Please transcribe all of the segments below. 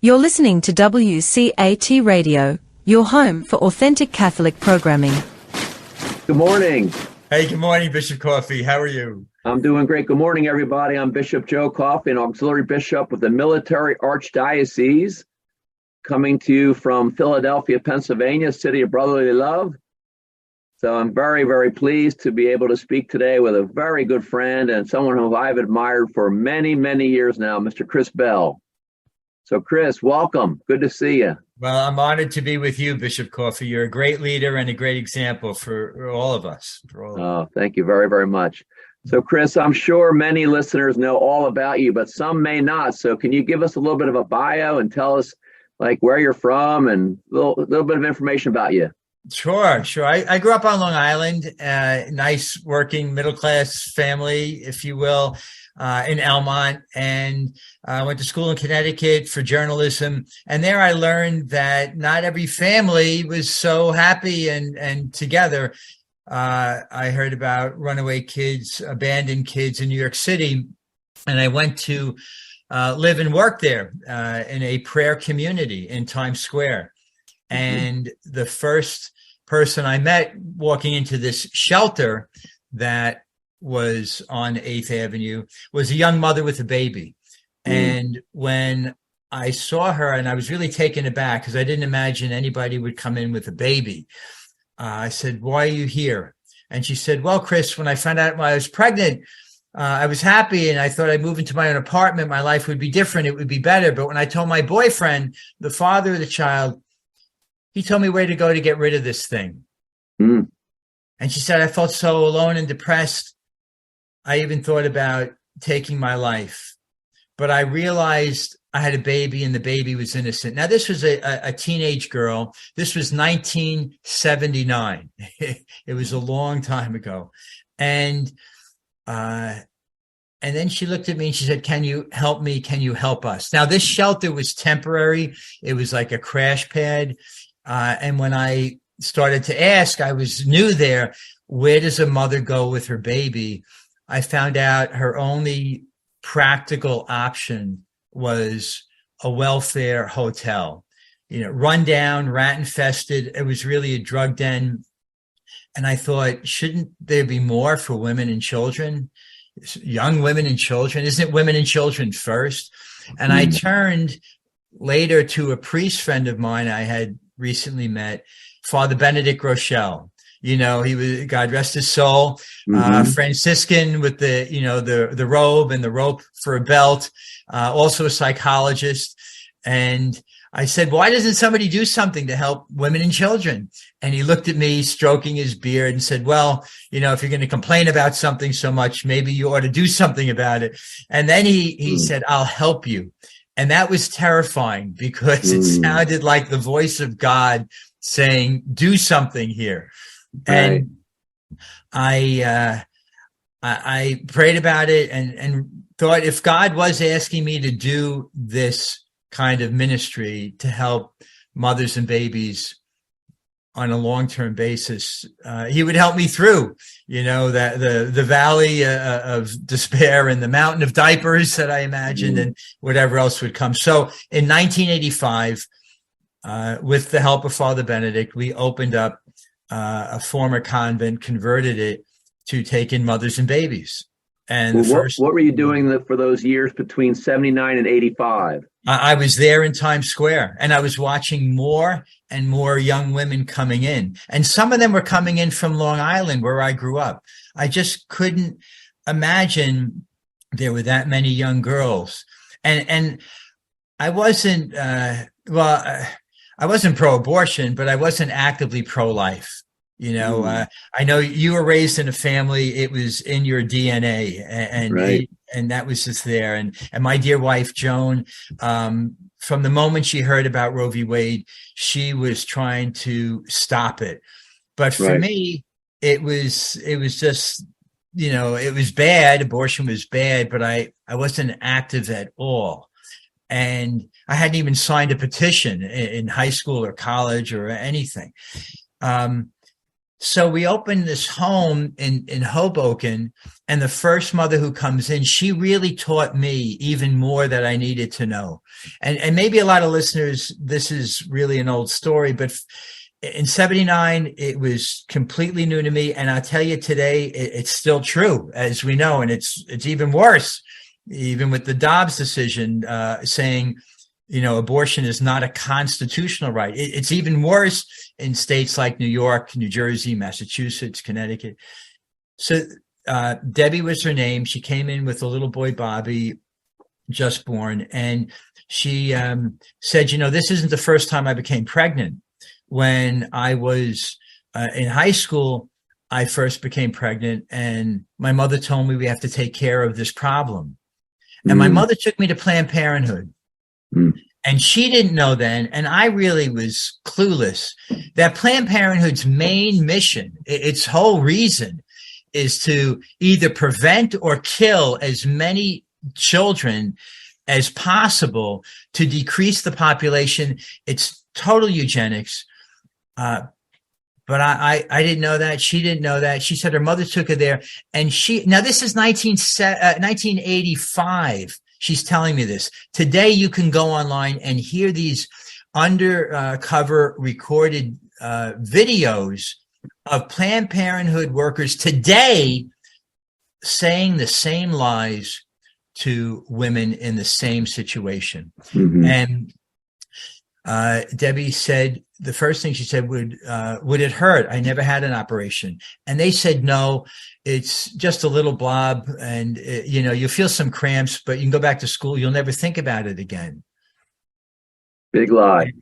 You're listening to WCAT Radio, your home for authentic Catholic programming. Good morning. Hey, good morning, Bishop Coffey. How are you? I'm doing great. Good morning, everybody. I'm Bishop Joe Coffey, an auxiliary bishop with the Military Archdiocese, coming to you from Philadelphia, Pennsylvania, city of brotherly love. So I'm very, very pleased to be able to speak today with a very good friend and someone who I've admired for many, many years now, Mr. Chris Bell. So, Chris, welcome. Good to see you. Well, I'm honored to be with you, Bishop Coffey. You're a great leader and a great example for all of us. Thank you very, very much. So, Chris, I'm sure many listeners know all about you, but some may not. So can you give us a little bit of a bio and tell us like where you're from and a little bit of information about you? Sure. I grew up on Long Island, nice working middle-class family, if you will, in Elmont, and I went to school in Connecticut for journalism. And there I learned that not every family was so happy and together. I heard about runaway kids, abandoned kids in New York City, and I went to live and work there in a prayer community in Times Square. And the first person I met walking into this shelter that was on 8th Avenue was a young mother with a baby. And when I saw her, and I was really taken aback because I didn't imagine anybody would come in with a baby. I said, "Why are you here?" And she said, "Well, Chris, when I found out I was pregnant, I was happy and I thought I'd move into my own apartment. My life would be different. It would be better. But when I told my boyfriend, the father of the child, he told me where to go to get rid of this thing." And she said, "I felt so alone and depressed. I even thought about taking my life. But I realized I had a baby and the baby was innocent." Now, this was a teenage girl. This was 1979. It was a long time ago. And then she looked at me and she said, "Can you help me? Can you help us?" Now, this shelter was temporary. It was like a crash pad. And when I started to ask, I was new there, where does a mother go with her baby? I found out her only practical option was a welfare hotel, run down, rat infested. It was really a drug den. And I thought, shouldn't there be more for women and children, young women and children? Isn't it women and children first? And I turned later to a priest friend of mine I had recently met, Father Benedict Groeschel. He was, God rest his soul, Franciscan with the robe and the rope for a belt, also a psychologist. And I said, "Why doesn't somebody do something to help women and children?" And he looked at me, stroking his beard, and said, "Well, if you're going to complain about something so much, maybe you ought to do something about it." And then he said, "I'll help you." And that was terrifying because it sounded like the voice of God saying, "Do something here." Right. And I prayed about it and thought, if God was asking me to do this kind of ministry to help mothers and babies on a long-term basis, he would help me through, the valley of despair and the mountain of diapers that I imagined and whatever else would come. So in 1985, with the help of Father Benedict, we opened up a former convent, converted it to take in mothers and babies. And what were you doing for those years between 79 and 85? I was there in Times Square, and I was watching more and more young women coming in. And some of them were coming in from Long Island, where I grew up. I just couldn't imagine there were that many young girls. And I wasn't, I wasn't pro-abortion, but I wasn't actively pro-life. I know you were raised in a family, it was in your DNA, and right. And that was just there. And my dear wife, Joan, from the moment she heard about Roe v. Wade, she was trying to stop it. But for me, it was just, it was bad. Abortion was bad, but I wasn't active at all. And I hadn't even signed a petition in high school or college or anything. So we opened this home in Hoboken, and the first mother who comes in, she really taught me even more that I needed to know. And maybe a lot of listeners, this is really an old story, but in 79, it was completely new to me. And I'll tell you today, it's still true, as we know, and it's even worse, even with the Dobbs decision saying, abortion is not a constitutional right. It's even worse in states like New York, New Jersey, Massachusetts, Connecticut. So Debbie was her name. She came in with a little boy, Bobby, just born. And she said, this isn't the first time I became pregnant. When I was in high school, I first became pregnant, and my mother told me we have to take care of this problem. And my mother took me to Planned Parenthood. And she didn't know then, and I really was clueless, that Planned Parenthood's main mission, its whole reason, is to either prevent or kill as many children as possible to decrease the population. It's total eugenics. But I didn't know that. She didn't know that. She said her mother took her there. And now this is 1985. She's telling me this. Today, you can go online and hear these undercover recorded videos of Planned Parenthood workers today saying the same lies to women in the same situation. And Debbie said, the first thing she said, would it hurt? I never had an operation. And they said, no, it's just a little blob. And, you'll feel some cramps, but you can go back to school. You'll never think about it again. Big lie.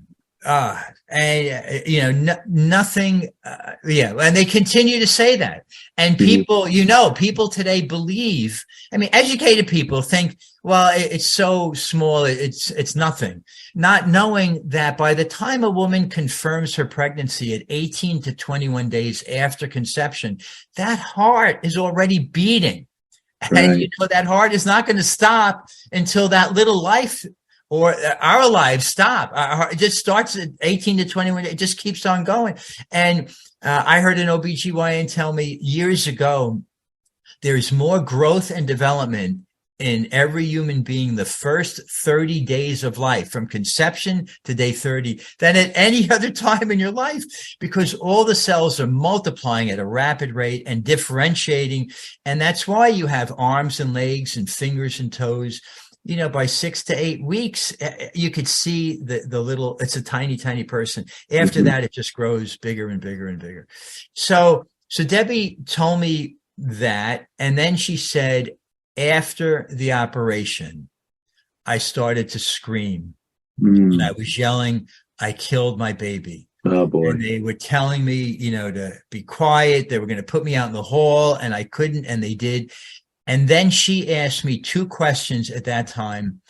Nothing. And they continue to say that. And people, people today believe, educated people think, well, it's so small, it's nothing. Not knowing that by the time a woman confirms her pregnancy at 18 to 21 days after conception, that heart is already beating. Right. And that heart is not going to stop until that little life or our lives stop. It just starts at 18 to 21. It just keeps on going. And I heard an OBGYN tell me years ago, there's more growth and development in every human being the first 30 days of life, from conception to day 30, than at any other time in your life, because all the cells are multiplying at a rapid rate and differentiating. And that's why you have arms and legs and fingers and toes. By 6 to 8 weeks, you could see the little, it's a tiny, tiny person. After that, it just grows bigger and bigger and bigger. So Debbie told me that. And then she said, after the operation, I started to scream. And I was yelling, I killed my baby. Oh, boy. And they were telling me, to be quiet. They were going to put me out in the hall, and I couldn't, and they did. And then she asked me 2 questions at that time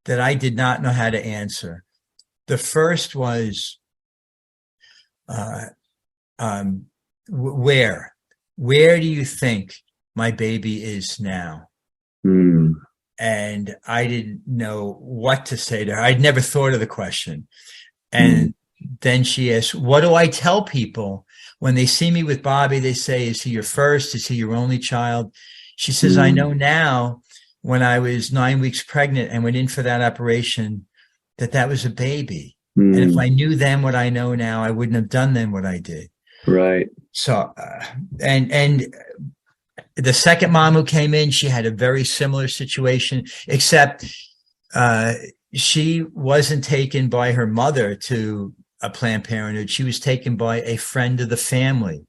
that I did not know how to answer. The first was, where do you think my baby is now? And I didn't know what to say to her. I'd never thought of the question. And then she asked, what do I tell people when they see me with Bobby? They say, is he your first? Is he your only child? She says, I know now, when I was 9 weeks pregnant and went in for that operation, that was a baby. And if I knew then what I know now, I wouldn't have done then what I did. Right. So, and the second mom who came in, she had a very similar situation, except she wasn't taken by her mother to a Planned Parenthood. She was taken by a friend of the family.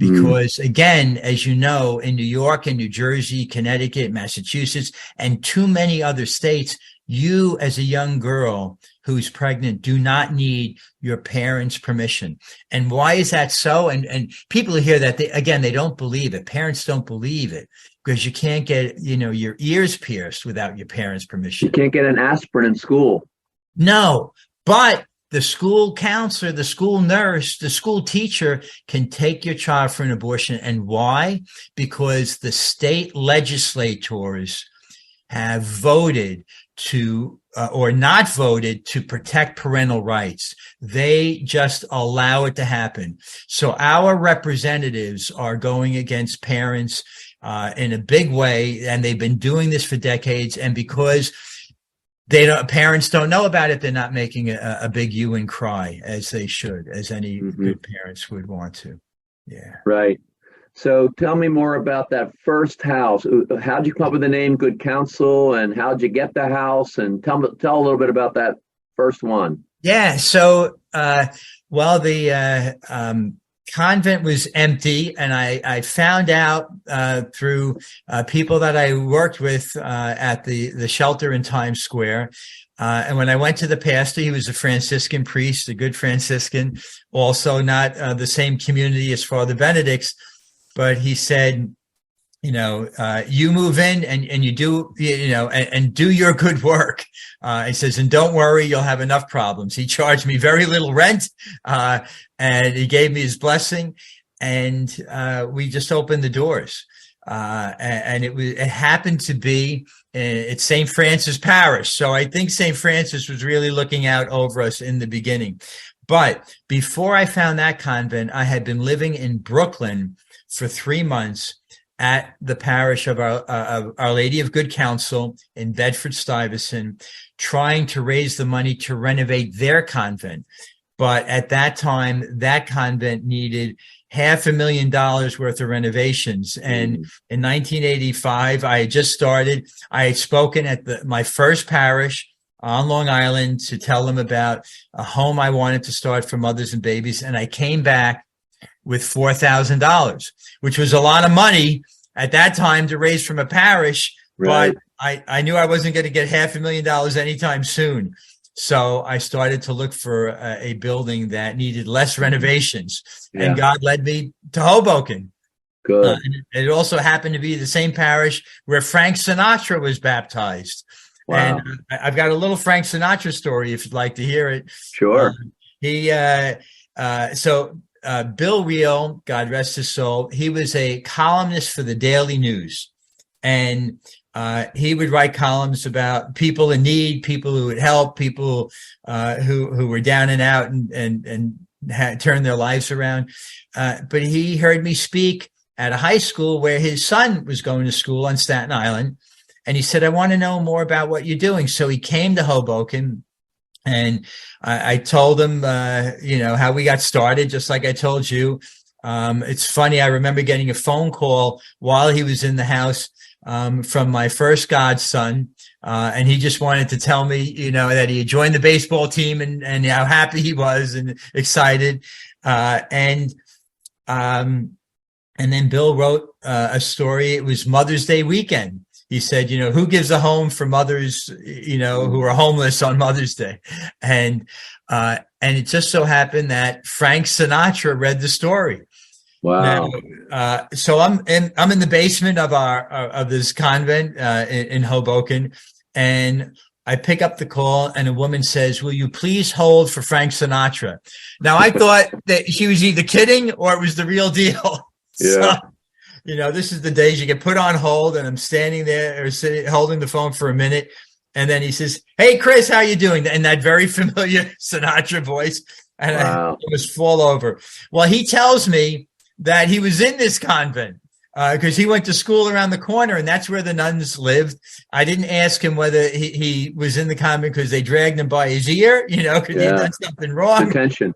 Because again, as you know, in New York and New Jersey, Connecticut, Massachusetts, and too many other states, you as a young girl who's pregnant do not need your parents' permission. And why is that so? And people who hear that, they don't believe it. Parents don't believe it, because you can't get, your ears pierced without your parents' permission. You can't get an aspirin in school. No, but the school counselor, the school nurse, the school teacher can take your child for an abortion. And why? Because the state legislators have voted to or not voted to protect parental rights. They just allow it to happen. So our representatives are going against parents in a big way, and they've been doing this for decades. And because parents don't know about it, they're not making a big hue and cry as they should, as any good parents would want to. Yeah. Right. So tell me more about that first house. How'd you come up with the name Good Counsel, and how'd you get the house? And tell a little bit about that first one. Yeah. So, the convent was empty, and I found out through people that I worked with at the shelter in Times Square. And when I went to the pastor, he was a Franciscan priest, a good Franciscan, also not the same community as Father Benedict's. But he said, you move in and you do, and do your good work. He says, and don't worry, you'll have enough problems. He charged me very little rent, and he gave me his blessing, and we just opened the doors. And it happened to be at St. Francis Parish. So I think St. Francis was really looking out over us in the beginning. But before I found that convent, I had been living in Brooklyn for 3 months at the parish of Our Lady of Good Counsel in Bedford-Stuyvesant, trying to raise the money to renovate their convent. But at that time, that convent needed $500,000 worth of renovations. And in 1985, I had just started. I had spoken at my first parish on Long Island to tell them about a home I wanted to start for mothers and babies. And I came back with $4,000, which was a lot of money at that time to raise from a parish. Right. But I knew I wasn't going to get $500,000 anytime soon. So I started to look for a building that needed less renovations. Yeah. And God led me to Hoboken. Good. It also happened to be the same parish where Frank Sinatra was baptized. Wow. And I've got a little Frank Sinatra story if you'd like to hear it. Sure. Bill Reel, God rest his soul, he was a columnist for the Daily News. And he would write columns about people in need, people who would help, people who were down and out and had turned their lives around. But he heard me speak at a high school where his son was going to school on Staten Island. And he said, I want to know more about what you're doing. So he came to Hoboken, and I told him, how we got started, just like I told you. It's funny. I remember getting a phone call while he was in the house from my first godson. And he just wanted to tell me, that he had joined the baseball team and how happy he was and excited. And then Bill wrote a story. It was Mother's Day weekend. He said, who gives a home for mothers, who are homeless on Mother's Day? And it just so happened that Frank Sinatra read the story. Wow. Now, so I'm in the basement of this convent in Hoboken, and I pick up the call, and a woman says, will you please hold for Frank Sinatra? Now, I thought that she was either kidding or it was the real deal. Yeah. So, this is the days you get put on hold, and I'm standing there or sitting, holding the phone for a minute. And then he says, hey, Chris, how you doing? In that very familiar Sinatra voice. And wow. I was fall over. Well, he tells me that he was in this convent because he went to school around the corner, and that's where the nuns lived. I didn't ask him whether he was in the convent because they dragged him by his ear, because he had done something wrong. Detention.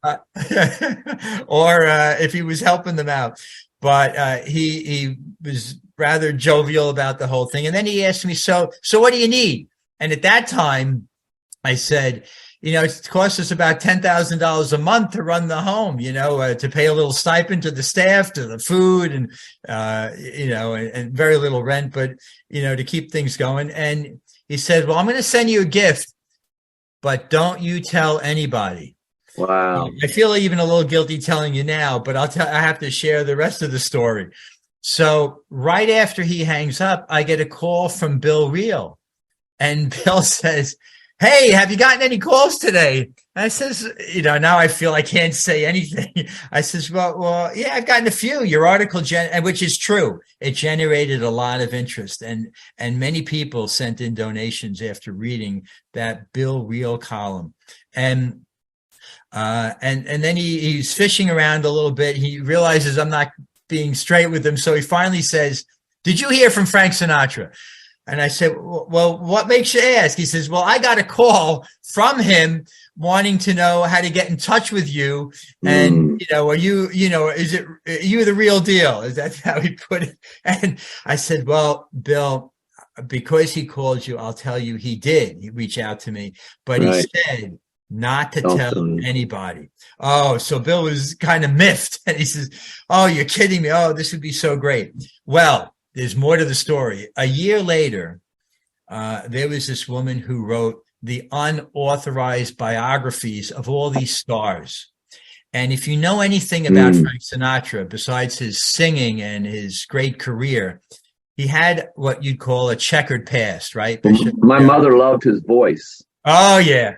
Or if he was helping them out. But he was rather jovial about the whole thing. And then he asked me, so what do you need? And at that time, I said, it costs us about $10,000 a month to run the home, to pay a little stipend to the staff, to the food, and, and very little rent, but, to keep things going. And he said, well, I'm going to send you a gift, but don't you tell anybody. Wow. I feel even a little guilty telling you now, but I have to share the rest of the story. So right after he hangs up, I get a call from Bill Reel, and Bill says, hey, have you gotten any calls today? And I says, now I feel I can't say anything. I says, well, yeah, I've gotten a few. Your article, which is true. It generated a lot of interest, and many people sent in donations after reading that Bill Reel column. And then he's fishing around a little bit. He realizes I'm not being straight with him. So he finally says, did you hear from Frank Sinatra? And I said, well, what makes you ask? He says, well, I got a call from him wanting to know how to get in touch with you. And, are you the real deal? Is that how he put it? And I said, well, Bill, because he called you, I'll tell you he did. He reached out to me, but he said not to tell anybody. Oh, so Bill was kind of miffed. And he says, oh, you're kidding me. Oh, this would be so great. Well, there's more to the story. A year later, there was this woman who wrote the unauthorized biographies of all these stars. And if you know anything about Frank Sinatra, besides his singing and his great career, he had what you'd call a checkered past, right? My mother loved his voice. Oh, yeah.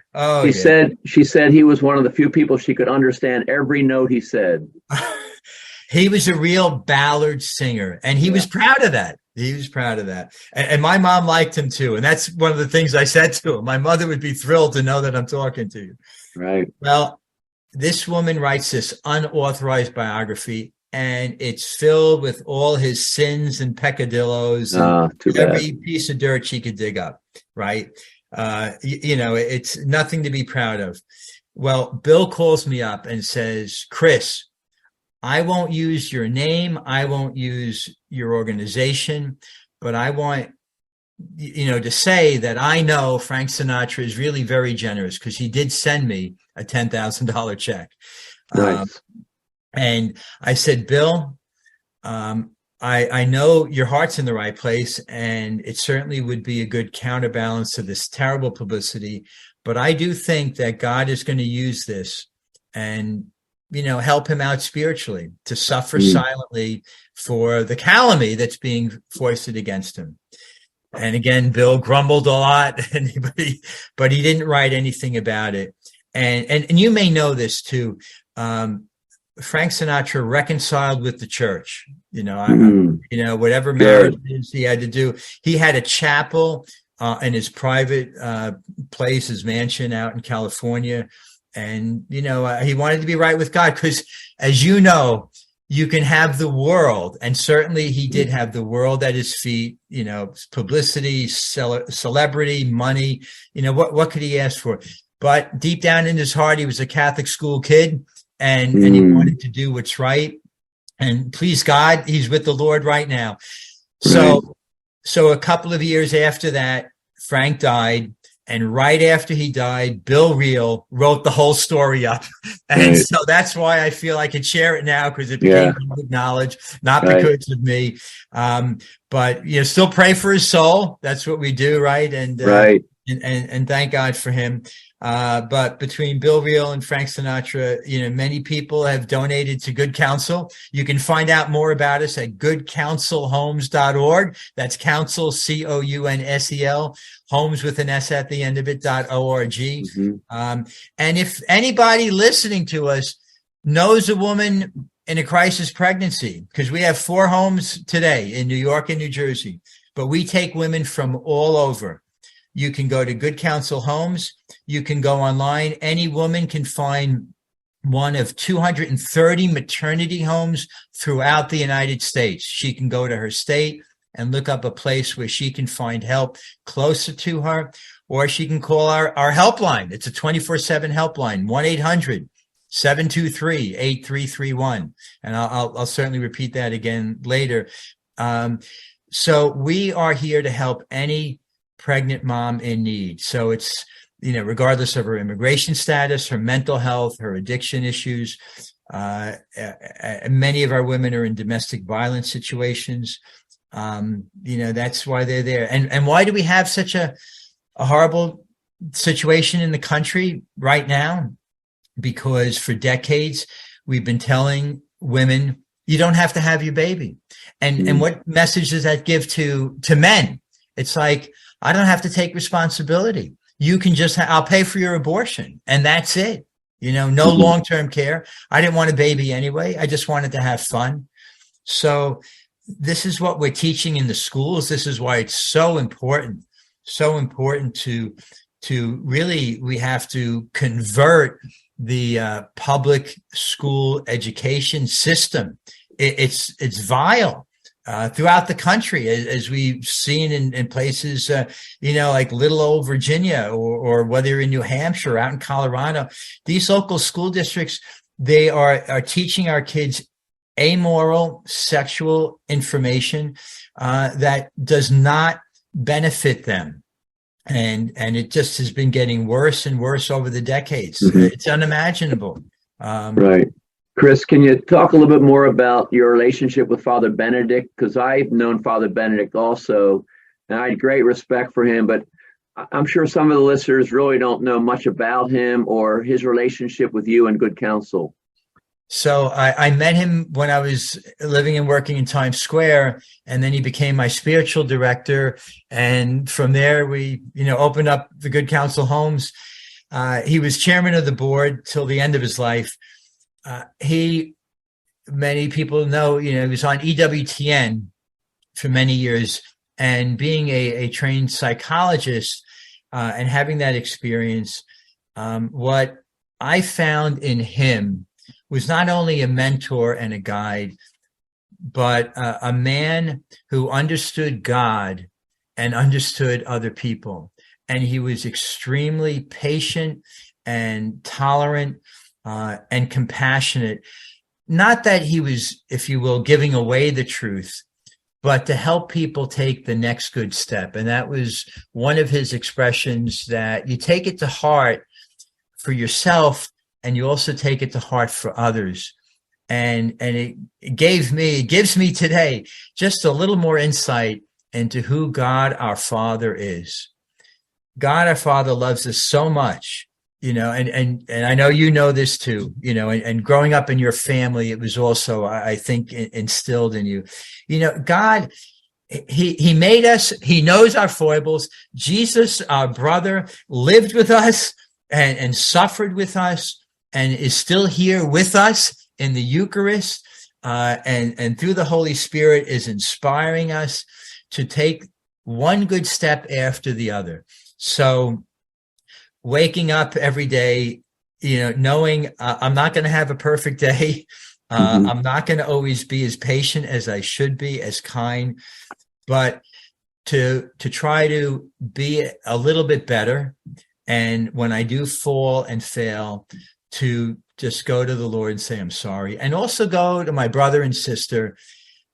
She said he was one of the few people she could understand every note he said. He was a real ballad singer, and he was proud of that. And my mom liked him too. And that's one of the things I said to him. My mother would be thrilled to know that I'm talking to you. Right. Well, this woman writes this unauthorized biography, and it's filled with all his sins and peccadillos and every piece of dirt she could dig up. Right. It's nothing to be proud of. Well, Bill calls me up and says, Chris, I won't use your name. I won't use your organization, but I want, to say that I know Frank Sinatra is really very generous, because he did send me a $10,000 check. Nice. And I said, Bill, I know your heart's in the right place, and it certainly would be a good counterbalance to this terrible publicity. But I do think that God is going to use this and help him out spiritually, to suffer silently for the calumny that's being foisted against him. And again, Bill grumbled a lot, but he didn't write anything about it. And you may know this too. Frank Sinatra reconciled with the church. Whatever marriages he had to do, he had a chapel in his private place, his mansion out in California. And, he wanted to be right with God, because, as you know, you can have the world. And certainly he did have the world at his feet, publicity, celebrity, money. What could he ask for? But deep down in his heart, he was a Catholic school kid, and he wanted to do what's right. And please God, he's with the Lord right now. So a couple of years after that, Frank died. And right after he died, Bill Reel wrote the whole story up. And so that's why I feel I could share it now, because it became public knowledge, not because of me. But still pray for his soul. That's what we do, right? And thank God for him. But between Bill Reel and Frank Sinatra, many people have donated to Good Counsel. You can find out more about us at goodcounselhomes.org. That's Counsel, Counsel, homes with an S at the end of it, .org. And if anybody listening to us knows a woman in a crisis pregnancy, because we have 4 homes today in New York and New Jersey, but we take women from all over. You can go to Good Counsel Homes. You can go online. Any woman can find one of 230 maternity homes throughout the United States. She can go to her state and look up a place where she can find help closer to her, or she can call our helpline. It's a 24/7 helpline, 1-800-723-8331. And I'll certainly repeat that again later. So we are here to help any pregnant mom in need. So it's, regardless of her immigration status, her mental health, her addiction issues. Many of our women are in domestic violence situations. That's why they're there. And why do we have such a horrible situation in the country right now? Because for decades, we've been telling women, you don't have to have your baby. And what message does that give to men? It's like, I don't have to take responsibility. you can just, I'll pay for your abortion. And that's it. No long-term care. I didn't want a baby anyway. I just wanted to have fun. So this is what we're teaching in the schools. This is why it's so important to really, we have to convert the public school education system. It's vile throughout the country, as we've seen in places, like little old Virginia, or whether you're in New Hampshire, out in Colorado. These local school districts, they are teaching our kids amoral sexual information that does not benefit them. And it just has been getting worse and worse over the decades. It's unimaginable. Right. Chris, can you talk a little bit more about your relationship with Father Benedict? Because I've known Father Benedict also, and I had great respect for him, but I'm sure some of the listeners really don't know much about him or his relationship with you and Good Counsel. So I met him when I was living and working in Times Square, and then he became my spiritual director. And from there, we, opened up the Good Counsel homes. He was chairman of the board till the end of his life. Many people know, he was on EWTN for many years, and being a trained psychologist and having that experience, what I found in him was not only a mentor and a guide, but a man who understood God and understood other people. And he was extremely patient and tolerant and compassionate. Not that he was, if you will, giving away the truth, but to help people take the next good step. And that was one of his expressions, that you take it to heart for yourself, and you also take it to heart for others. And it gives me today just a little more insight into who God our Father is. God our Father loves us so much, and I know you know this too, and growing up in your family, it was also, I think, instilled in you. God, he made us, he knows our foibles. Jesus, our brother, lived with us and suffered with us, and is still here with us in the Eucharist, and through the Holy Spirit is inspiring us to take one good step after the other. So waking up every day, knowing I'm not going to have a perfect day. I'm not going to always be as patient as I should be, as kind, but to try to be a little bit better. And when I do fall and fail, to just go to the Lord and say, I'm sorry. And also go to my brother and sister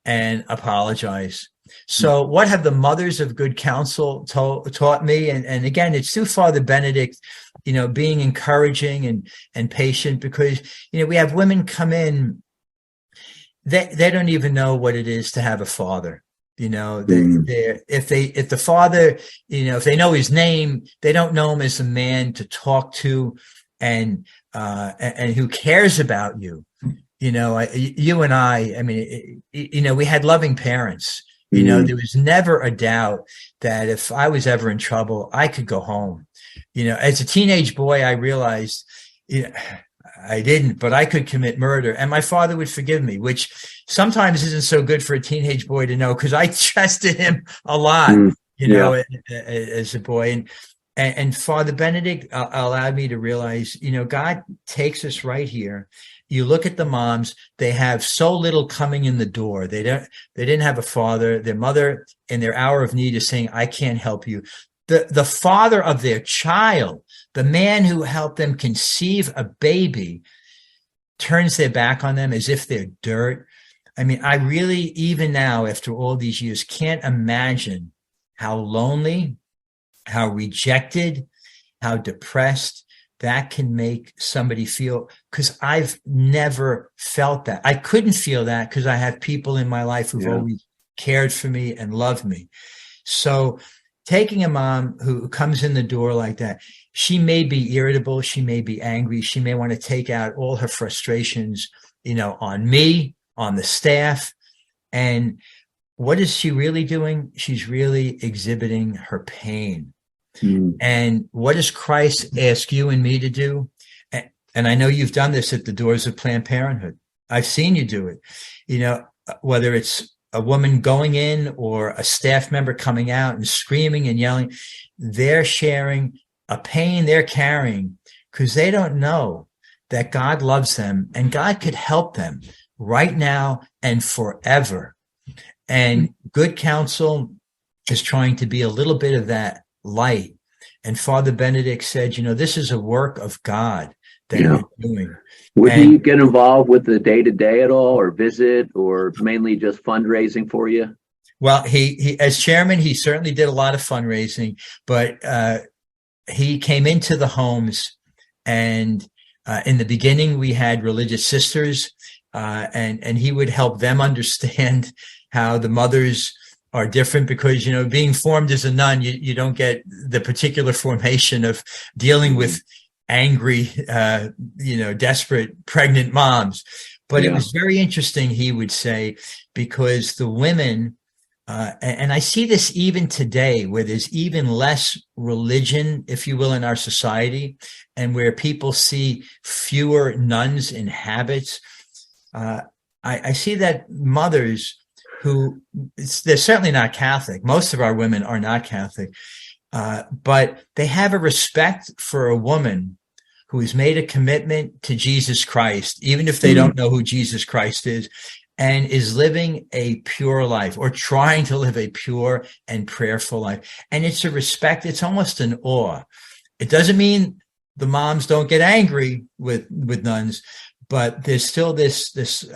and apologize. So what have the mothers of Good Counsel taught me? And again, it's through Father Benedict, being encouraging and patient, because, we have women come in, they don't even know what it is to have a father. If the father, if they know his name, they don't know him as a man to talk to and who cares about you. You and I mean, we had loving parents. There was never a doubt that if I was ever in trouble, I could go home. As a teenage boy, I realized I didn't, but I could commit murder and my father would forgive me, which sometimes isn't so good for a teenage boy to know, because I trusted him a lot, as a boy. And Father Benedict allowed me to realize, God takes us right here. You look at the moms, they have so little coming in the door. They didn't have a father. Their mother in their hour of need is saying, I can't help you. The father of their child, the man who helped them conceive a baby, turns their back on them as if they're dirt. I mean, I really, even now, after all these years, can't imagine how lonely, how rejected, how depressed that can make somebody feel, because I've never felt that. I couldn't feel that because I have people in my life who've always cared for me and loved me. So taking a mom who comes in the door like that, she may be irritable, she may be angry, she may want to take out all her frustrations, on me, on the staff. And what is she really doing? She's really exhibiting her pain. And what does Christ ask you and me to do? And I know you've done this at the doors of Planned Parenthood. I've seen you do it. Whether it's a woman going in or a staff member coming out and screaming and yelling, they're sharing a pain they're carrying because they don't know that God loves them and God could help them right now and forever. And good counsel is trying to be a little bit of that light. And Father Benedict said, this is a work of God that you're doing. Would he get involved with the day-to-day at all, or visit, or mainly just fundraising for you? Well, he as chairman, he certainly did a lot of fundraising, but he came into the homes, and in the beginning we had religious sisters, and he would help them understand how the mothers are different, because being formed as a nun, you don't get the particular formation of dealing with angry, desperate pregnant moms. But it was very interesting, he would say, because the women, and I see this even today, where there's even less religion, if you will, in our society, and where people see fewer nuns in habits. I see that mothers who, they're certainly not Catholic. Most of our women are not Catholic, but they have a respect for a woman who has made a commitment to Jesus Christ, even if they don't know who Jesus Christ is, and is living a pure life, or trying to live a pure and prayerful life. And it's a respect, it's almost an awe. It doesn't mean the moms don't get angry with nuns, but there's still this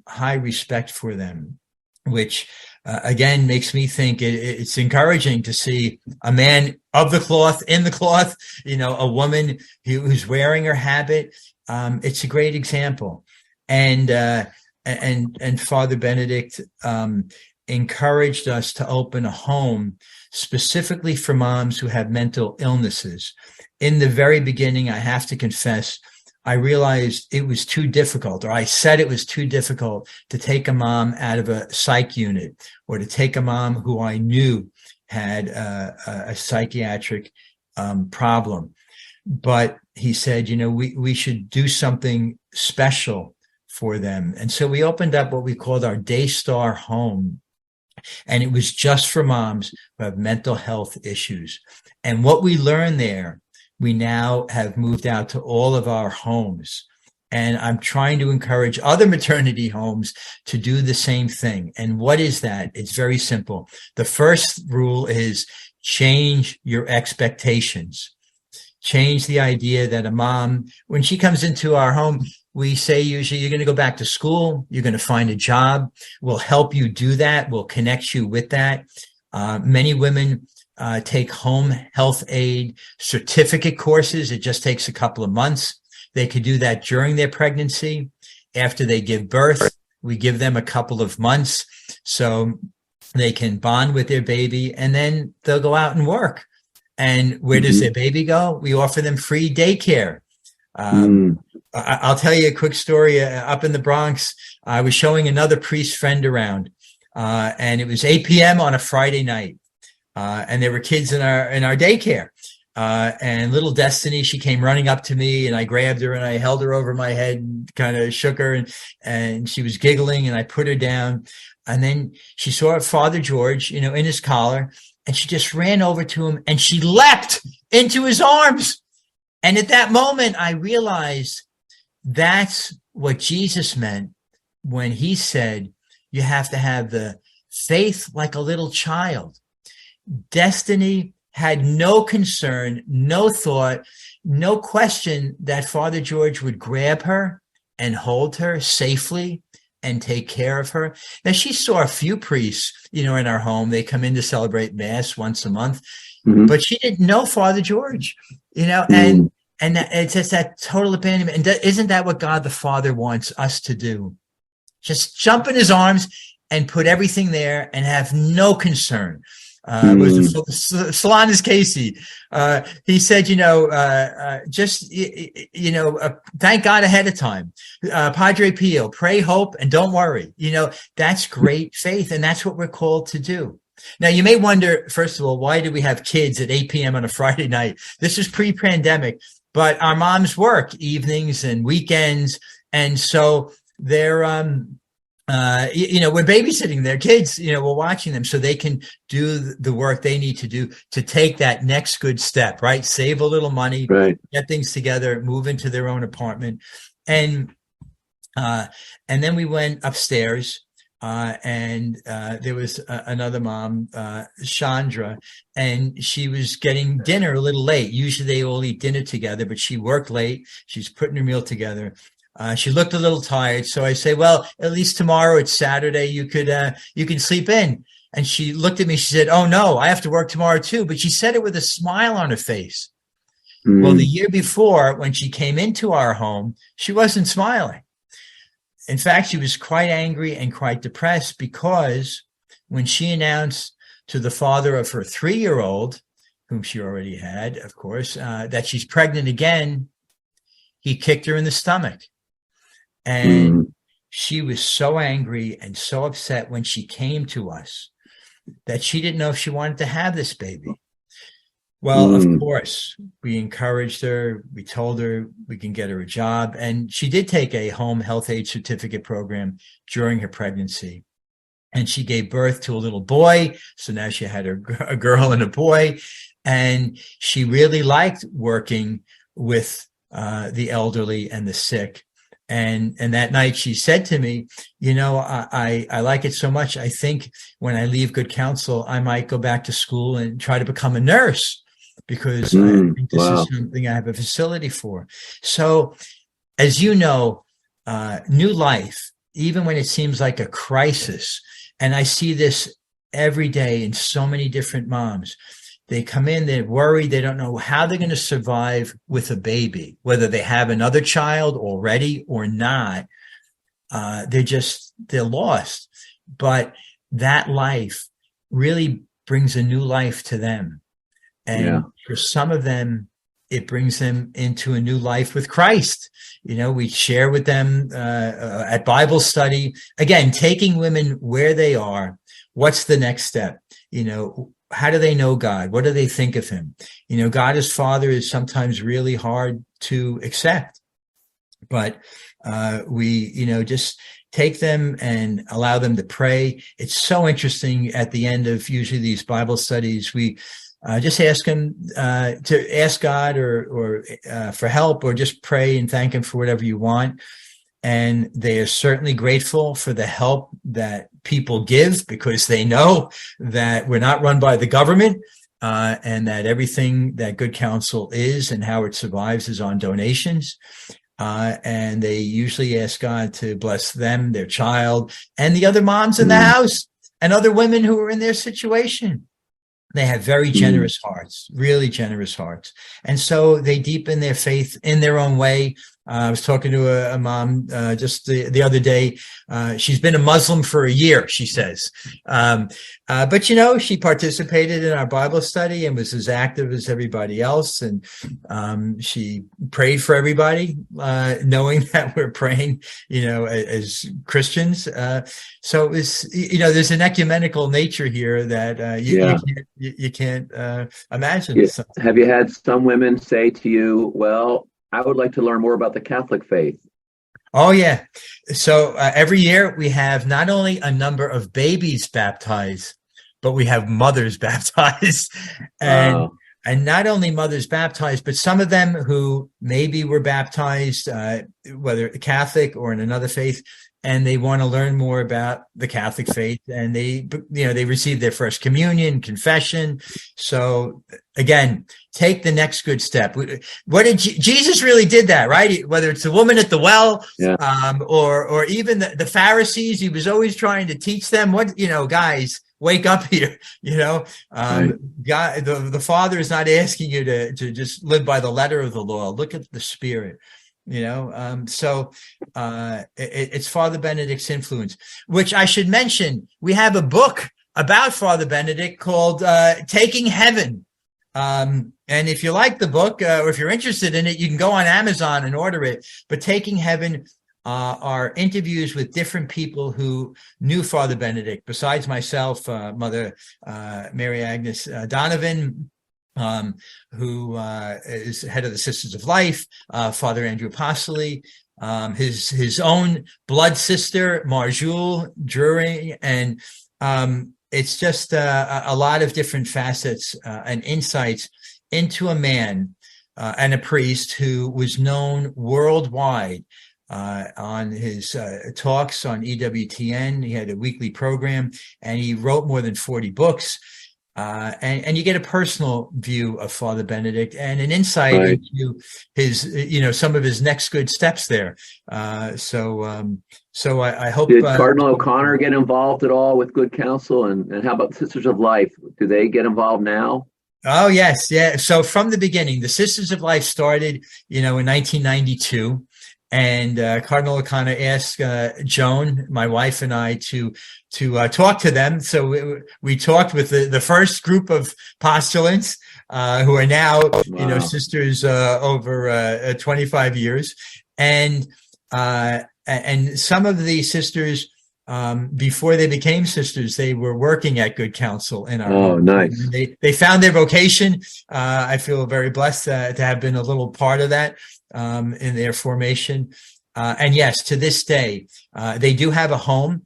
high respect for them, which again makes me think it's encouraging to see a man of the cloth, in the cloth, a woman who's wearing her habit. It's a great example. And Father Benedict encouraged us to open a home specifically for moms who have mental illnesses. In the very beginning, I have to confess, I realized it was too difficult, or I said it was too difficult to take a mom out of a psych unit, or to take a mom who I knew had a psychiatric problem. But he said, we should do something special for them. And so we opened up what we called our Daystar Home. And it was just for moms who have mental health issues. And what we learned there, we now have moved out to all of our homes. And I'm trying to encourage other maternity homes to do the same thing. And what is that? It's very simple. The first rule is change your expectations. Change the idea that a mom, when she comes into our home, we say usually you're going to go back to school, you're going to find a job. We'll help you do that. We'll connect you with that. Many women take home health aid certificate courses. It just takes a couple of months. They could do that during their pregnancy. After they give birth, we give them a couple of months so they can bond with their baby, and then they'll go out and work. And where does their baby go? We offer them free daycare. I'll tell you a quick story. Up in the Bronx, I was showing another priest friend around, and it was 8 p.m. on a Friday night. And there were kids in our daycare. And little Destiny, she came running up to me, and I grabbed her and I held her over my head and kind of shook her, and she was giggling, and I put her down. And then she saw Father George, in his collar, and she just ran over to him and she leapt into his arms. And at that moment, I realized that's what Jesus meant when he said, you have to have the faith like a little child. Destiny had no concern, no thought, no question that Father George would grab her and hold her safely and take care of her. Now, she saw a few priests, in our home. They come in to celebrate Mass once a month, but she didn't know Father George, and it's just that total abandonment. And isn't that what God the Father wants us to do? Just jump in his arms and put everything there and have no concern. Solanus Casey, he said, thank God ahead of time. Padre Pio, pray, hope, and don't worry. That's great faith. And that's what we're called to do. Now, you may wonder, first of all, why do we have kids at 8 p.m. on a Friday night? This is pre-pandemic, but our moms work evenings and weekends. And so they're, we're babysitting their kids, we're watching them so they can do the work they need to do to take that next good step, right? Save a little money, right, get things together, move into their own apartment. And then we went upstairs. And there was another mom, Chandra, and she was getting dinner a little late. Usually they all eat dinner together, but she worked late. She's putting her meal together. She looked a little tired. So I say, well, at least tomorrow, it's Saturday, you can sleep in. And she looked at me. She said, oh, no, I have to work tomorrow, too. But she said it with a smile on her face. Well, the year before, when she came into our home, she wasn't smiling. In fact, she was quite angry and quite depressed because when she announced to the father of her 3-year-old, whom she already had, of course, that she's pregnant again, he kicked her in the stomach. And she was so angry and so upset when she came to us that she didn't know if she wanted to have this baby. Well, of course, we encouraged her. We told her we can get her a job. And she did take a home health aid certificate program during her pregnancy. And she gave birth to a little boy. So now she had a girl and a boy. And she really liked working with the elderly and the sick. And that night she said to me, I like it so much. I think when I leave Good Counsel, I might go back to school and try to become a nurse, because I think this is something I have a facility for. So, as you know, new life, even when it seems like a crisis, and I see this every day in so many different moms, they come in, they're worried, they don't know how they're going to survive with a baby, whether they have another child already or not. They're lost. But that life really brings a new life to them. And for some of them, it brings them into a new life with Christ. We share with them at Bible study, again, taking women where they are. What's the next step? How do they know God? What do they think of him? God as Father is sometimes really hard to accept, but we, just take them and allow them to pray. It's so interesting at the end of usually these Bible studies, we just ask him to ask God or for help, or just pray and thank him for whatever you want. And they are certainly grateful for the help that people give, because they know that we're not run by the government, and that everything that Good Counsel is and how it survives is on donations. And they usually ask God to bless them, their child, and the other moms in the house and other women who are in their situation. They have very generous hearts, really generous hearts. And so they deepen their faith in their own way. I was talking to a mom just the other day. She's been a Muslim for a year, she says. But, she participated in our Bible study and was as active as everybody else. And she prayed for everybody, knowing that we're praying, as Christians. So it was, there's an ecumenical nature here that you can't imagine. Yeah. Have you had some women say to you, well, I would like to learn more about the Catholic faith? Oh, yeah. So every year we have not only a number of babies baptized, but we have mothers baptized. And not only mothers baptized, but some of them who maybe were baptized, whether Catholic or in another faith, and they want to learn more about the Catholic faith, and they receive their first communion, confession. So again, take the next good step. What did Jesus really did that, right? Whether it's the woman at the well, or even the Pharisees, he was always trying to teach them guys, wake up here. God, the Father is not asking you to just live by the letter of the law. Look at the Spirit. So it's Father Benedict's influence, which I should mention. We have a book about Father Benedict called Taking Heaven. And if you like the book, or if you're interested in it, you can go on Amazon and order it. But Taking Heaven, are interviews with different people who knew Father Benedict, besides myself, Mother Mary Agnes Donovan, who is head of the Sisters of Life, Father Andrew Apostoli, his own blood sister, Marjule Drury, and it's just a lot of different facets and insights into a man and a priest who was known worldwide on his talks on EWTN. He had a weekly program, and he wrote more than 40 books. And you get a personal view of Father Benedict and an insight into his, some of his next good steps there. So I hope. Did Cardinal O'Connor get involved at all with Good Counsel? And how about the Sisters of Life? Do they get involved now? Oh, yes. Yeah. So from the beginning, the Sisters of Life started, in 1992. And Cardinal O'Connor asked Joan, my wife, and I to talk to them. So we talked with the first group of postulants who are now, sisters over 25 years, and some of the sisters before they became sisters, they were working at Good Counsel in our home. Nice. They found their vocation. I feel very blessed to have been a little part of that. In their formation. And yes, to this day, they do have a home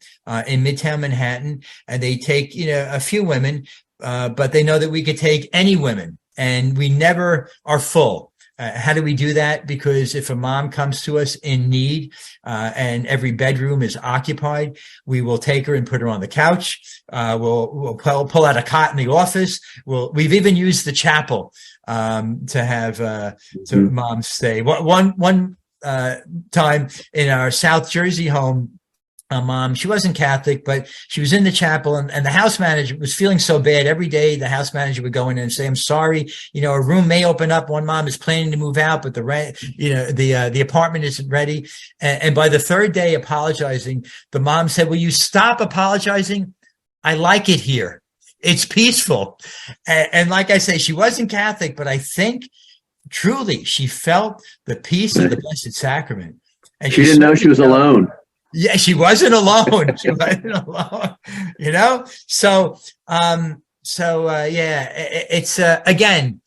in Midtown Manhattan, and they take, a few women, but they know that we could take any women, and we never are full. How do we do that? Because if a mom comes to us in need, and every bedroom is occupied, we will take her and put her on the couch. We'll pull out a cot in the office. We've even used the chapel to have to moms stay. One time in our South Jersey home, a mom, she wasn't Catholic, but she was in the chapel, and the house manager was feeling so bad. Every day the house manager would go in and say, "I'm sorry, a room may open up. One mom is planning to move out, but the rent, the apartment isn't ready." And by the third day apologizing, the mom said, "Will you stop apologizing? I like it here. It's peaceful." And like I say, she wasn't Catholic, but I think truly she felt the peace of the Blessed Sacrament. And she didn't know she was alone. Yeah, she wasn't alone. She wasn't alone, So, it's again,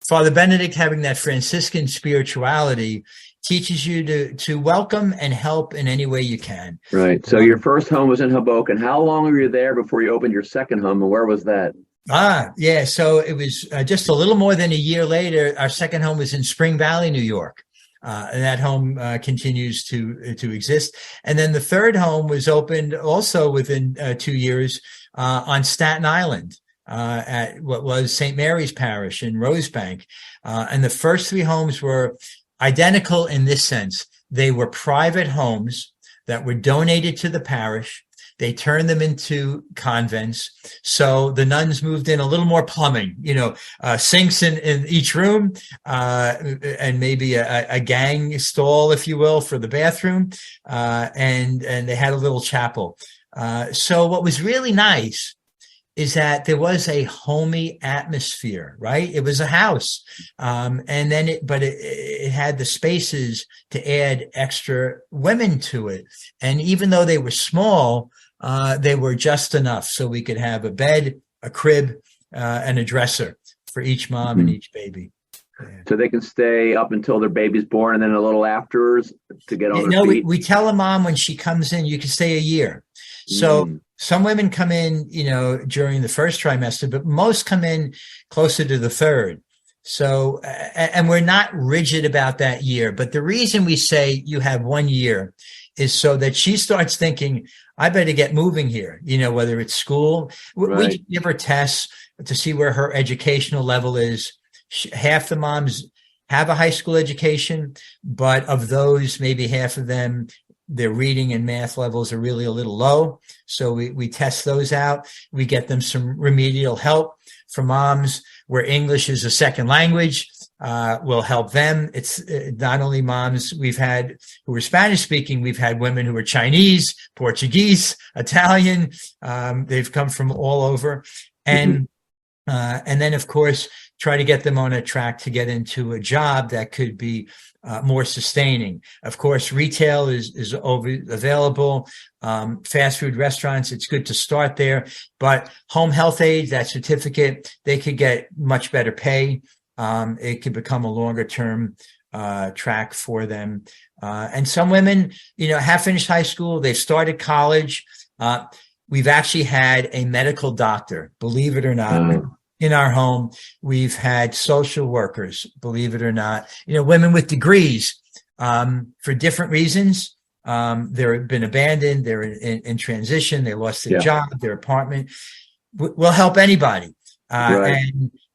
Father Benedict, having that Franciscan spirituality, teaches you to welcome and help in any way you can. Right. So your first home was in Hoboken. How long were you there before you opened your second home, and where was that? Yeah. So it was just a little more than a year later. Our second home was in Spring Valley, New York. And that home continues to exist. And then the third home was opened also within 2 years on Staten Island at what was St. Mary's Parish in Rosebank. And the first three homes were identical in this sense. They were private homes that were donated to the parish. They turned them into convents. So the nuns moved in a little more plumbing, sinks in each room, and maybe a gang stall, if you will, for the bathroom. And they had a little chapel. So what was really nice is that there was a homey atmosphere, right? It was a house. And then it had the spaces to add extra women to it. And even though they were small, they were just enough so we could have a bed, a crib, and a dresser for each mom and each baby. Yeah. So they can stay up until their baby's born, and then a little afterwards to get on their feet. We tell a mom when she comes in, you can stay a year. So some women come in, during the first trimester, but most come in closer to the third. So, and we're not rigid about that year. But the reason we say you have 1 year is so that she starts thinking, I better get moving here, whether it's school. Right. We give her tests to see where her educational level is. Half the moms have a high school education, but of those, maybe half of them, their reading and math levels are really a little low. So we test those out. We get them some remedial help. For moms where English is a second language, will help them. It's not only moms we've had who are Spanish speaking, we've had women who are Chinese, Portuguese, Italian. They've come from all over. And And then, of course, try to get them on a track to get into a job that could be more sustaining. Of course, retail is available. Fast food restaurants, it's good to start there. But home health aid, that certificate, they could get much better pay. It could become a longer term track for them. And some women, have finished high school. They've started college. We've actually had a medical doctor, believe it or not, in our home. We've had social workers, believe it or not, women with degrees, for different reasons. They've been abandoned. They're in transition. They lost their job, their apartment. We'll help anybody. Right.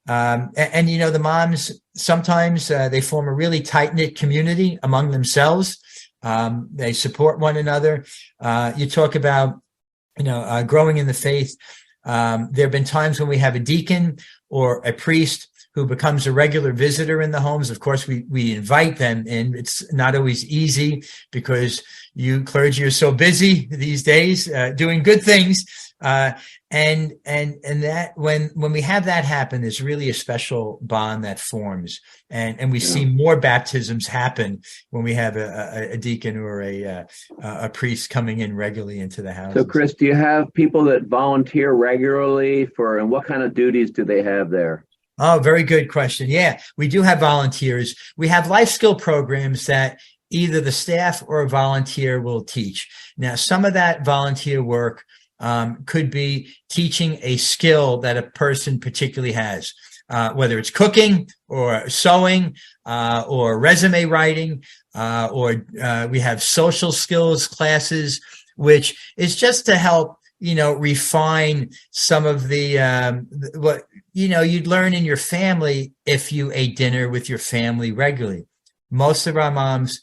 And the moms, sometimes they form a really tight-knit community among themselves. They support one another. You talk about, growing in the faith. There have been times when we have a deacon or a priest who becomes a regular visitor in the homes. Of course, we invite them in. It's not always easy because you clergy are so busy these days, doing good things. And that when we have that happen, there's really a special bond that forms, and we see more baptisms happen when we have a deacon or a priest coming in regularly into the house. So, Chris, do you have people that volunteer regularly and what kind of duties do they have there? Oh, very good question. Yeah, we do have volunteers. We have life skill programs that either the staff or a volunteer will teach. Now, some of that volunteer work could be teaching a skill that a person particularly has, whether it's cooking or sewing or resume writing, or we have social skills classes, which is just to help, refine some of the what you'd learn in your family if you ate dinner with your family regularly. Most of our moms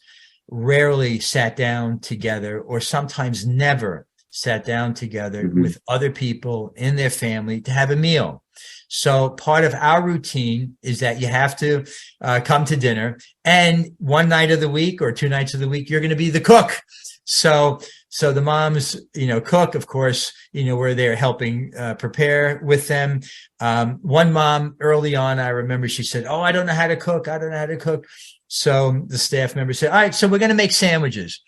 rarely sat down together, or sometimes never sat down together with other people in their family to have a meal. So part of our routine is that you have to come to dinner, and one night of the week or 2 nights of the week, you're going to be the cook. So the moms, cook, of course, we're there helping prepare with them. One mom early on, I remember she said, "Oh, I don't know how to cook. I don't know how to cook." So the staff member said, "All right, so we're going to make sandwiches."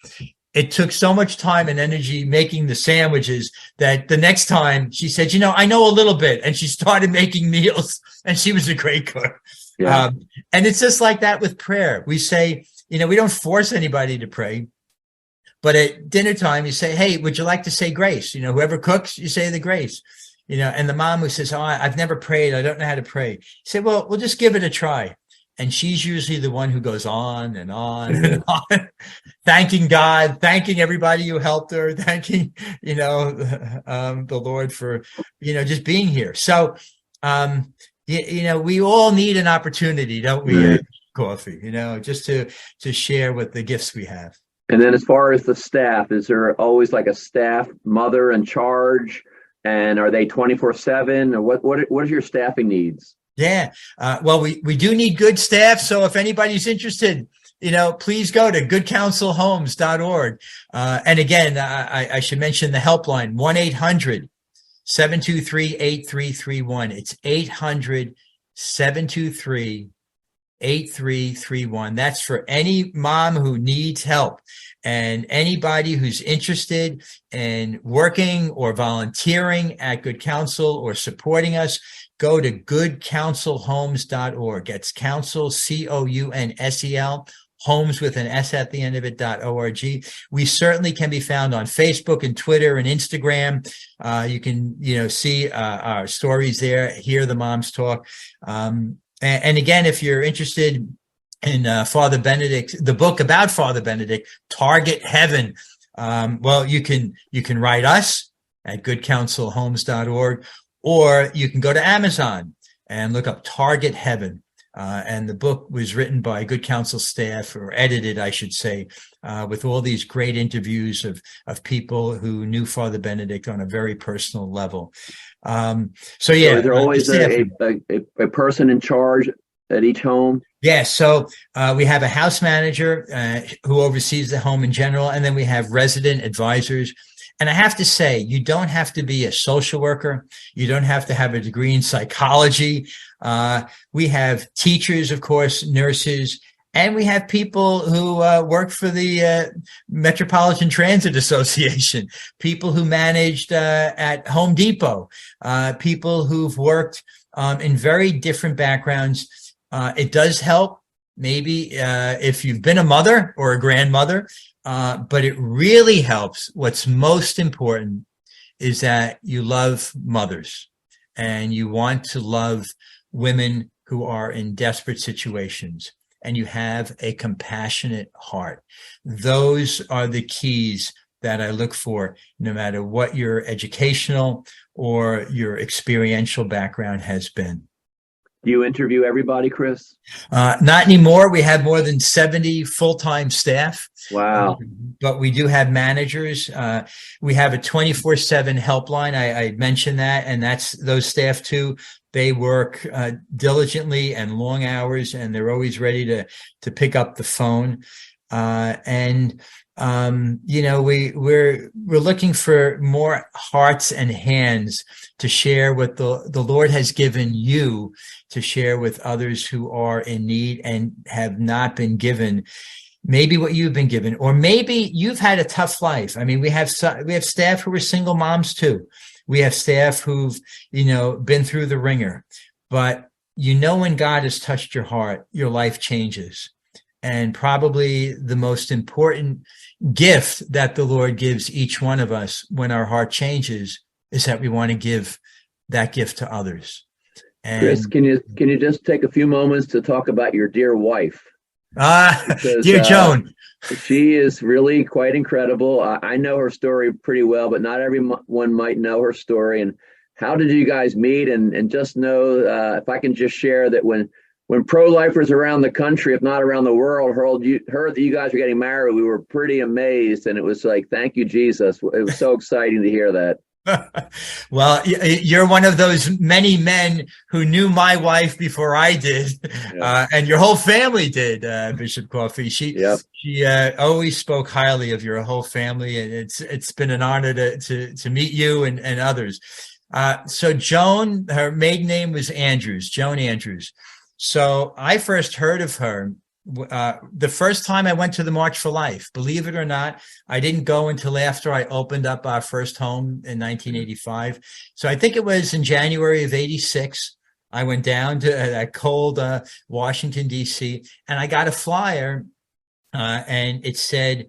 It took so much time and energy making the sandwiches that the next time she said, "I know a little bit." And she started making meals, and she was a great cook. Yeah. And it's just like that with prayer. We say, we don't force anybody to pray, but at dinner time, you say, "Hey, would you like to say grace?" Whoever cooks, you say the grace. And the mom who says, "Oh, I've never prayed. I don't know how to pray." You say, "Well, we'll just give it a try." And she's usually the one who goes on and on and on, thanking God, thanking everybody who helped her, thanking, the Lord for, just being here. So, we all need an opportunity, don't we, Coffey, just to share with the gifts we have. And then as far as the staff, is there always like a staff mother in charge? And are they 24/7? Or what is your staffing needs? Yeah. Well, we do need good staff. So if anybody's interested, please go to goodcounselhomes.org. And again, I should mention the helpline, 1-800-723-8331. It's 800-723-8331. That's for any mom who needs help, and anybody who's interested in working or volunteering at Good Counsel or supporting us. Go to goodcounselhomes.org. It's counsel, COUNSEL, homes with an S at the end of it.org. We certainly can be found on Facebook and Twitter and Instagram. You can, see our stories there, hear the moms talk. And again, if you're interested in Father Benedict, the book about Father Benedict, Target Heaven, well, you can write us at goodcounselhomes.org. Or you can go to Amazon and look up Target Heaven. And the book was written by Good Counsel staff, or edited, I should say, with all these great interviews of people who knew Father Benedict on a very personal level. So is there always a person in charge at each home? Yeah, so we have a house manager who oversees the home in general, and then we have resident advisors. And I have to say, you don't have to be a social worker. You don't have to have a degree in psychology. We have teachers, of course, nurses, and we have people who work for the Metropolitan Transit Association, people who managed at Home Depot, people who've worked in very different backgrounds. It does help, maybe if you've been a mother or a grandmother, but it really helps. What's most important is that you love mothers and you want to love women who are in desperate situations, and you have a compassionate heart. Those are the keys that I look for, no matter what your educational or your experiential background has been. Do you interview everybody, Chris? Not anymore. We have more than 70 full-time staff. Wow. But we do have managers. We have a 24/7 helpline. I mentioned that, and that's those staff too. They work diligently and long hours, and they're always ready to pick up the phone. We're looking for more hearts and hands to share what the Lord has given you to share with others who are in need and have not been given maybe what you've been given, or maybe you've had a tough life. I mean, we have staff who are single moms too. We have staff who've, been through the ringer, but when God has touched your heart, your life changes. And probably the most important gift that the Lord gives each one of us when our heart changes is that we want to give that gift to others. And Chris, can you just take a few moments to talk about your dear wife? Dear Joan. She is really quite incredible. I know her story pretty well, but not everyone might know her story. And how did you guys meet? And just know, if I can just share that when pro-lifers around the country, if not around the world, heard that you guys were getting married, we were pretty amazed. And it was like, thank you, Jesus. It was so exciting to hear that. Well, you're one of those many men who knew my wife before I did, and your whole family did, Bishop Coffey. She always spoke highly of your whole family, and it's been an honor to meet you and others. So Joan, her maiden name was Andrews, Joan Andrews. So I first heard of her the first time I went to the March for Life. Believe it or not, I didn't go until after I opened up our first home in 1985. So I think it was in January of 86. I went down to that cold Washington, D.C., and I got a flyer, and it said,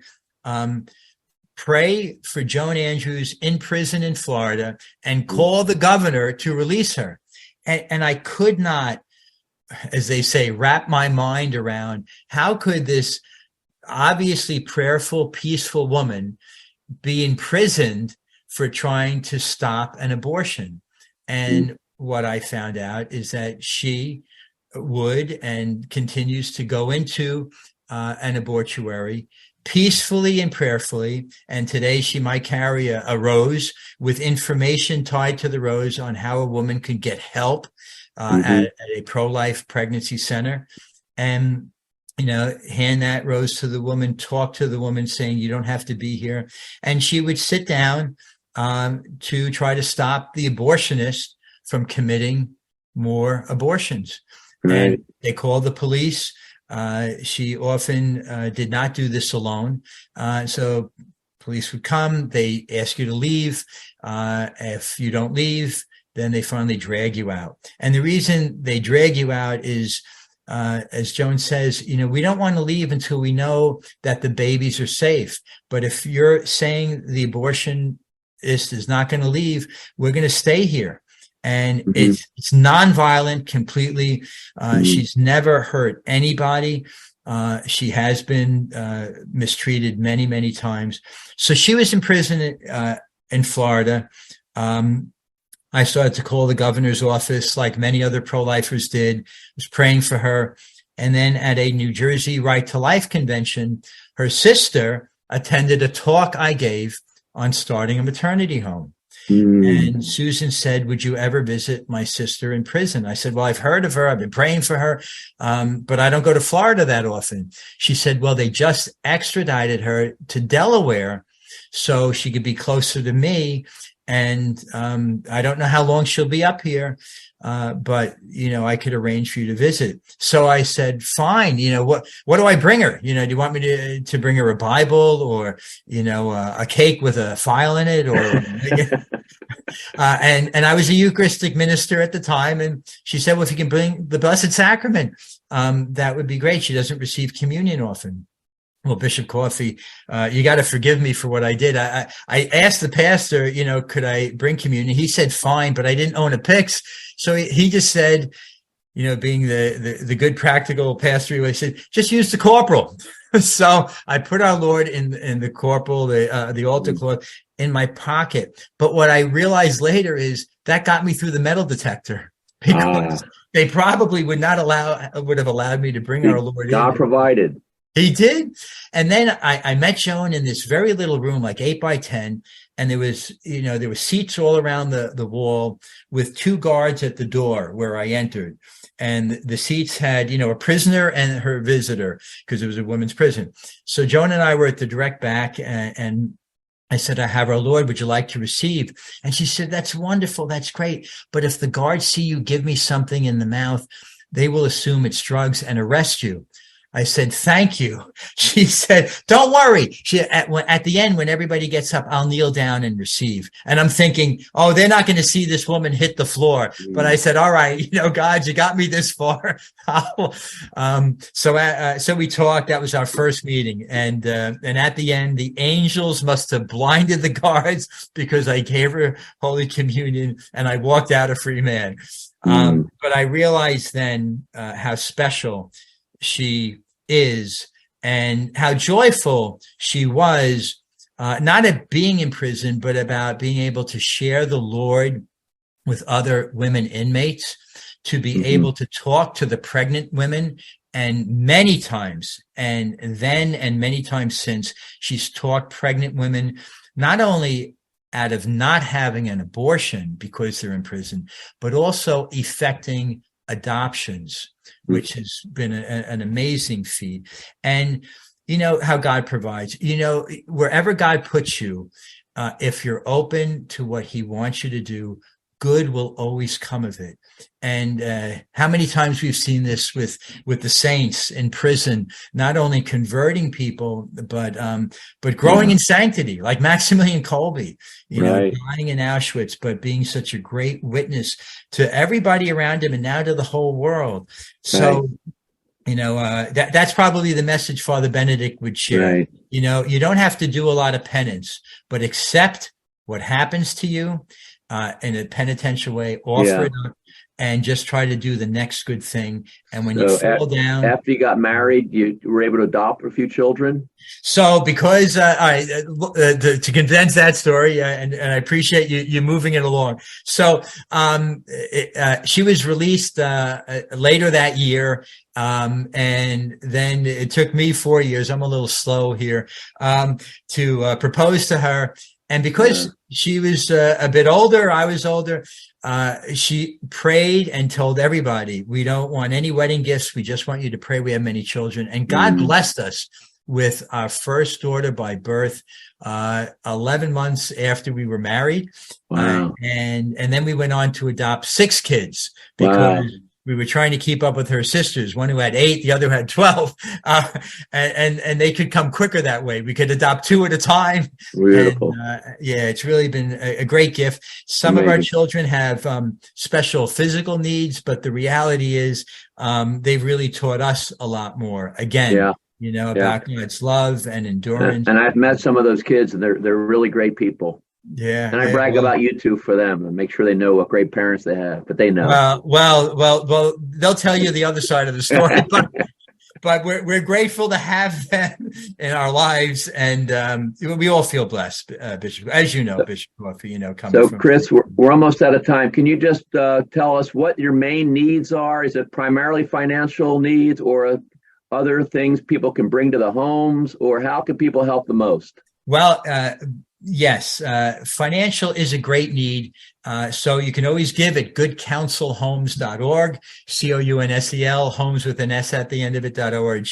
pray for Joan Andrews in prison in Florida and call the governor to release her. And I could not, as they say, wrap my mind around how could this obviously prayerful, peaceful woman be imprisoned for trying to stop an abortion. And what I found out is that she would and continues to go into an abortuary peacefully and prayerfully. And today she might carry a rose with information tied to the rose on how a woman can get help at a pro-life pregnancy center, and hand that rose to the woman, talk to the woman, saying you don't have to be here, and she would sit down to try to stop the abortionist from committing more abortions. Right. And they called the police. She often did not do this alone, so police would come. They ask you to leave. If you don't leave, then they finally drag you out. And the reason they drag you out is, as Joan says, we don't want to leave until we know that the babies are safe. But if you're saying the abortionist is not going to leave, we're going to stay here. And it's nonviolent completely. She's never hurt anybody. She has been mistreated many, many times. So she was in prison in Florida. I started to call the governor's office like many other pro-lifers did, was praying for her. And then at a New Jersey Right to Life convention, her sister attended a talk I gave on starting a maternity home. And Susan said, would you ever visit my sister in prison? I said, well, I've heard of her. I've been praying for her, but I don't go to Florida that often. She said, well, they just extradited her to Delaware so she could be closer to me. And I don't know how long she'll be up here, but I could arrange for you to visit. So I said, fine. What do I bring her? Do you want me to bring her a Bible or a cake with a file in it, or and I was a Eucharistic minister at the time, and she said, well, if you can bring the Blessed Sacrament, that would be great. She doesn't receive communion often. Well, Bishop Coffey, you got to forgive me for what I did. I asked the pastor, could I bring communion? He said, fine, but I didn't own a Pix. So he just said, being the good practical pastor, he said, just use the corporal. So I put our Lord in the corporal, the altar cloth in my pocket. But what I realized later is that got me through the metal detector, because they probably would have allowed me to bring our Lord in. God provided. He did. And then I met Joan in this very little room, like 8 by 10. And there was seats all around the wall with 2 guards at the door where I entered. And the seats had, a prisoner and her visitor, because it was a women's prison. So Joan and I were at the direct back, and I said, I have our Lord. Would you like to receive? And she said, that's wonderful. That's great. But if the guards see you give me something in the mouth, they will assume it's drugs and arrest you. I said, thank you. She said, don't worry. At the end, when everybody gets up, I'll kneel down and receive. And I'm thinking, oh, they're not going to see this woman hit the floor. But I said, all right, God, you got me this far. So we talked. That was our first meeting. And at the end, the angels must have blinded the guards, because I gave her Holy Communion and I walked out a free man. But I realized then how special she is, and how joyful she was, not at being in prison, but about being able to share the Lord with other women inmates, to be able to talk to the pregnant women. And many times, and many times since, she's taught pregnant women not only out of not having an abortion because they're in prison, but also effecting adoptions, which has been an amazing feat. And how God provides, wherever God puts you, if you're open to what he wants you to do, good will always come of it. And how many times we've seen this with the saints in prison, not only converting people, but growing in sanctity, like Maximilian Kolbe, dying in Auschwitz, but being such a great witness to everybody around him and now to the whole world. So, that's probably the message Father Benedict would share. Right. You don't have to do a lot of penance, but accept what happens to you in a penitential way, offer it up, and just try to do the next good thing. And when you fall down, after you got married, you were able to adopt a few children. So because to condense that story, and I appreciate you moving it along. So she was released later that year, and then it took me 4 years. I'm a little slow here to propose to her. And because she was a bit older, I was older, she prayed and told everybody, we don't want any wedding gifts. We just want you to pray we have many children. And God blessed us with our first daughter by birth, 11 months after we were married. Wow. And then we went on to adopt 6 kids, because we were trying to keep up with her sisters, one who had 8, the other had 12. And they could come quicker that way. We could adopt 2 at a time. Beautiful. And, it's really been a great gift. Some of our children have special physical needs, but the reality is they've really taught us a lot more. Again, about God's love and endurance. And I've met some of those kids, and they're really great people. Yeah. And I brag about you two for them and make sure they know what great parents they have, but they know. Well, they'll tell you the other side of the story, but we're grateful to have them in our lives. And we all feel blessed, Bishop, as you know, Bishop Coffey, coming from. Chris, we're almost out of time. Can you just tell us what your main needs are? Is it primarily financial needs, or other things people can bring to the homes, or how can people help the most? Well, yes, financial is a great need. So you can always give at goodcounselhomes.org, COUNSEL, homes with an S at the end of it.org.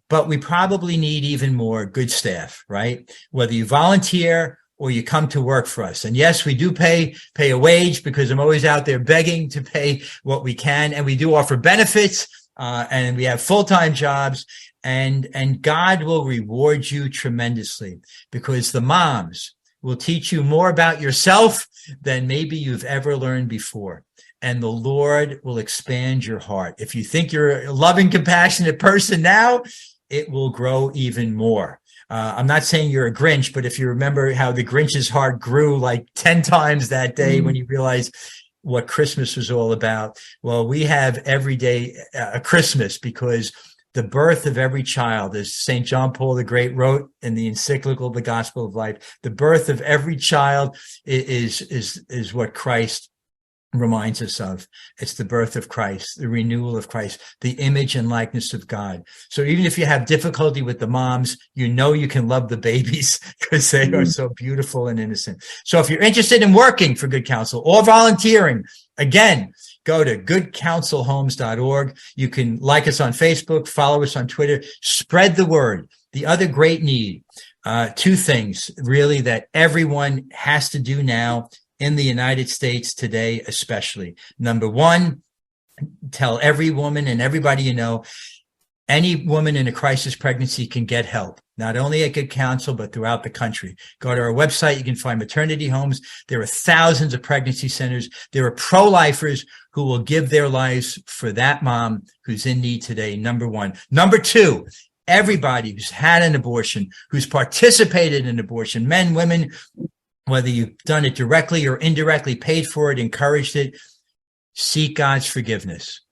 but we probably need even more good staff, right? Whether you volunteer or you come to work for us. And yes, we do pay a wage because I'm always out there begging to pay what we can. And we do offer benefits, and we have full-time jobs, and God will reward you tremendously, because the moms will teach you more about yourself than maybe you've ever learned before. And the Lord will expand your heart. If you think you're a loving, compassionate person now, it will grow even more. I'm not saying you're a Grinch, but if you remember how the Grinch's heart grew like 10 times that day when you realized what Christmas was all about. Well, we have every day a Christmas, because the birth of every child, as St. John Paul the Great wrote in the encyclical, The Gospel of Life, the birth of every child is what Christ reminds us of. It's the birth of Christ, the renewal of Christ, the image and likeness of God. So even if you have difficulty with the moms, you know you can love the babies because they are so beautiful and innocent. So if you're interested in working for Good Counsel or volunteering, again, go to goodcounselhomes.org. You can like us on Facebook, follow us on Twitter, spread the word. The other great need, two things really that everyone has to do now in the United States today, especially. Number one, tell every woman and everybody you know, any woman in a crisis pregnancy can get help, not only at Good Counsel, but throughout the country. Go to our website. You can find maternity homes. There are thousands of pregnancy centers. There are pro-lifers who will give their lives for that mom who's in need today, number one. Number two, everybody who's had an abortion, who's participated in abortion, men, women, whether you've done it directly or indirectly, paid for it, encouraged it, seek God's forgiveness.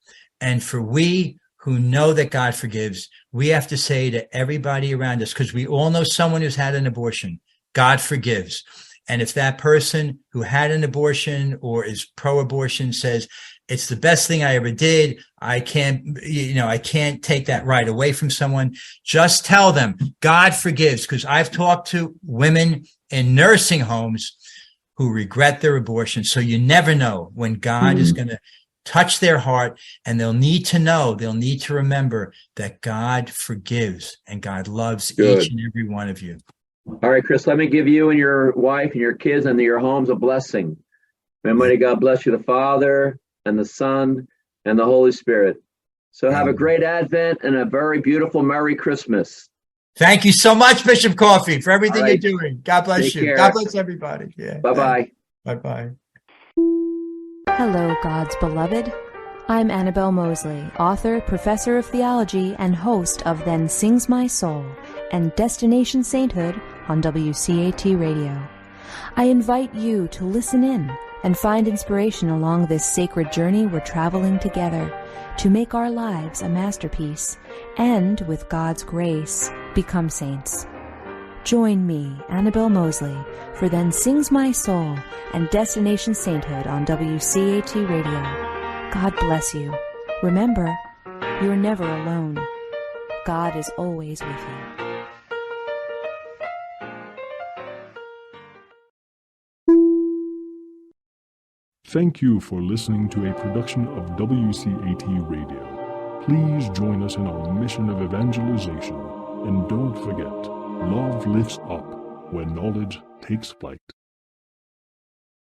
And for we who know that God forgives, we have to say to everybody around us, because we all know someone who's had an abortion, God forgives. And if that person who had an abortion or is pro-abortion says, it's the best thing I ever did, I can't take that right away from someone, just tell them God forgives. Because I've talked to women in nursing homes who regret their abortion. So you never know when God is going to touch their heart, and they'll need to remember that God forgives and God loves each and every one of you. All right, Chris, let me give you and your wife and your kids and your homes a blessing. May Almighty God bless you, the Father and the Son and the Holy Spirit. So have a great Advent and a very beautiful Merry Christmas. Thank you so much, Bishop Coffey, for everything you're doing. God bless you. Care. God bless everybody. Yeah. Bye-bye. Bye-bye. Hello, God's beloved. I'm Annabelle Mosley, author, professor of theology, and host of Then Sings My Soul and Destination Sainthood on WCAT Radio. I invite you to listen in and find inspiration along this sacred journey we're traveling together to make our lives a masterpiece and, with God's grace, become saints. Join me, Annabelle Mosley, for Then Sings My Soul and Destination Sainthood on WCAT Radio. God bless you. Remember, you're never alone. God is always with you. Thank you for listening to a production of WCAT Radio. Please join us in our mission of evangelization. And don't forget, love lifts up when knowledge takes flight.